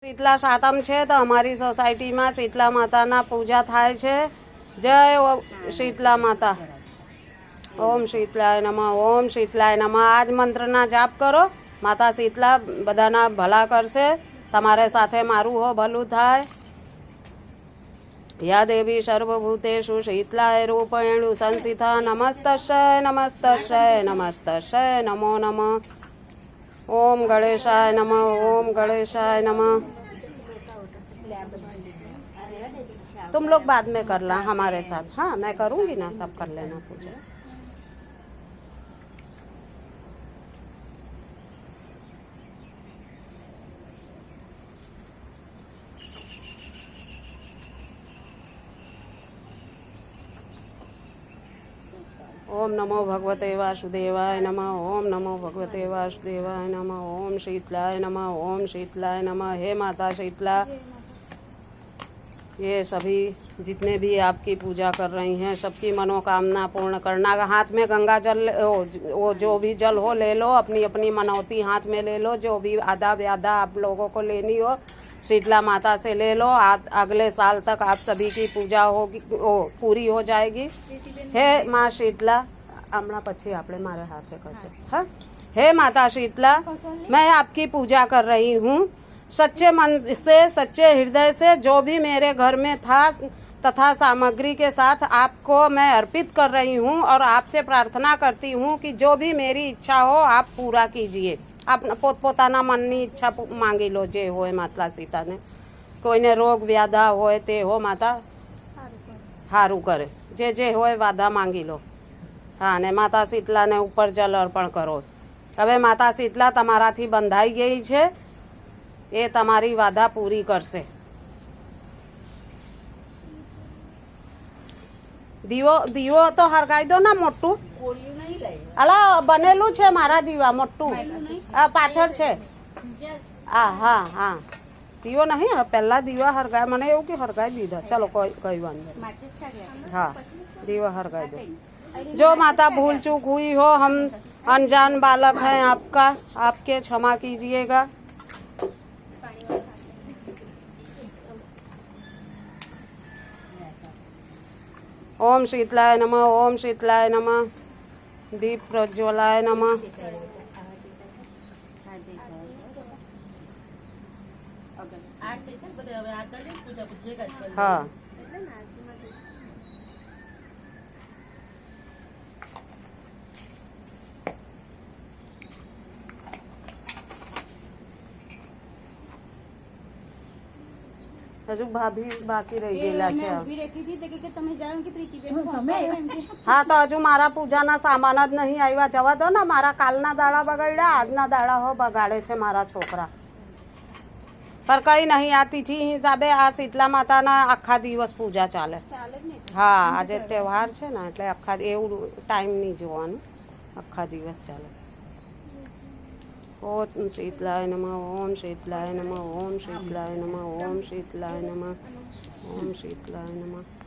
શીતલા સાતમ છે તો અમારી સોસાયટીમાં શીતલા માતાના પૂજા થાય છે. જય શીતલા માતા. ઓમ શીતલાય નમઃ, ઓમ શીતલાય નમઃ. આજ મંત્રના જાપ કરો. માતા શીતલા બધાના ભલા કરશે. તમારે સાથે મારું હો ભલું થાય. યા દેવી સર્વભૂતેષુ શીતલાય રૂપેણુ સંસ્થિતા નમસ્તસ્ય નમસ્તસ્ય નમસ્તસ્ય નમો નમઃ. ओम गणेशाय नमः, ओम गणेशाय नमः. तुम लोग बाद में करना हमारे साथ. हाँ, मैं करूँगी ना तब कर लेना पूजा. ओम नमो भगवते वासुदेवाय नमः, ओम नमो भगवते वासुदेवाय नमः, ओम शीतलाय नमः, ओम शीतलाय नमः. हे माता शीतला, ये सभी जितने भी आपकी पूजा कर रही हैं सबकी मनोकामना पूर्ण करना. हाथ में गंगा जल, वो जो भी जल हो ले लो. अपनी अपनी मनौती हाथ में ले लो. जो भी आधा व्याधा आप लोगों को लेनी हो शीतला माता से ले लो. अगले साल तक आप सभी की पूजा होगी, पूरी हो जाएगी. हे माँ शीतला, हमारा पछी आपने मारे हाथ करते. हाँ, हे माता शीतला, मैं आपकी पूजा कर रही हूँ सच्चे मन से, सच्चे हृदय से. जो भी मेरे घर में था तथा सामग्री के साथ आपको मैं अर्पित कर रही हूँ और आपसे प्रार्थना करती हूँ कि जो भी मेरी इच्छा हो आप पूरा कीजिए. आप પોતપોતાના મનની ઈચ્છા માંગી લો જે હોય માતા સીતાને. કોઈને રોગ વ્યાધા હોય તે હો માતા સારું કરે. જે જે હોય વાધા માંગી લો. હા, ને માતા શીતલાને ઉપર જલ અર્પણ કરો. હવે માતા શીતલા તમારાથી બંધાઈ ગઈ છે, એ તમારી વાધા પૂરી કરશે. દીવો દીવો તો હરગાઈ દો ના મોટું. અલા બનેલું છે મારા દીવા મોટું. પાછળ છે. હા હા હા, દીવો નહીં. પહેલા દીવા હરગાય. મને એવું કે હરગાઈ દીધા. ચલો કઈ વાંધો નહીં. हाँ, દીવા હરગાઈ દો. जो माता भूल चूक हुई हो, हम अनजान बालक हैं आपका, आपके क्षमा कीजिएगा. ओम शीतलाय नमः, ओम शीतलाय नमः. दीप प्रज्वलाय नमः. हाँ, હજુ ભાભી બાકી રહી ગયેલા છે. હા, તો હજુ મારા પૂજાના સામાન જ નહીં આવ્યા. જવા દો ને, મારા કાલના દાડા બગાડ્યા, આજના દાડા હો બગાડે છે મારા છોકરા. પર કઈ નહીં, આ તિથિ હિસાબે આ શીતલા માતાના આખા દિવસ પૂજા ચાલે. હા, આજે તહેવાર છે ને એટલે આખા એવું ટાઈમ નહીં જોવાનું, આખા દિવસ ચાલે. ओम शीतलाय नमः, ओम शीतलाय नमः, ओम शीतलाय नमः, ओम शीतलाय नमः, ओम शीतलाय नमः.